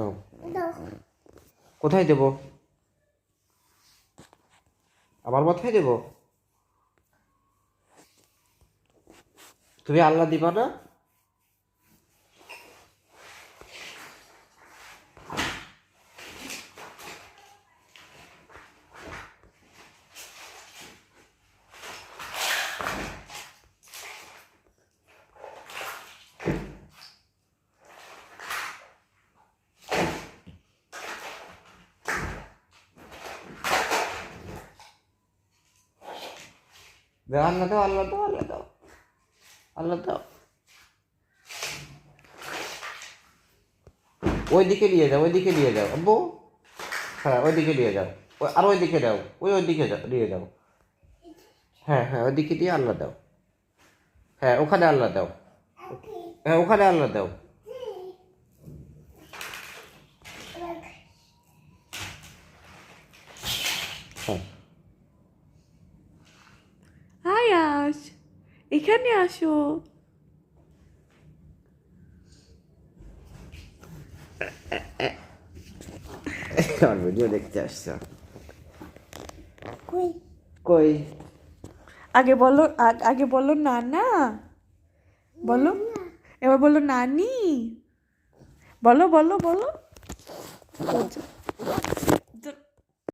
ও কোথায় দেব? আমার মাথায় দেব? তুমি আল্লাহ দিবা না? আল্লাহ দাও, আল্লাহ দাও, আল্লাহ দাও, আল্লাহ দাও। ওইদিকে নিয়ে যাও, ওইদিকে নিয়ে যাও আব্বু। হ্যাঁ ওইদিকে নিয়ে যাও, আর ওইদিকে দাও, ওইদিকে যাও, নিয়ে যাও। হ্যাঁ হ্যাঁ ওইদিকে দিয়ে আল্লাহ দাও। হ্যাঁ ওখানে আল্লাহ দাও। হ্যাঁ ওখানে আল্লাহ দাও। হ্যাঁ আয়াস, এখানে আসো। আমার ভিডিও দেখতে আসছো? কই আগে বলো, আগে বলো নানা, বলো, এবার বলো নানি, বলো বলো বলো।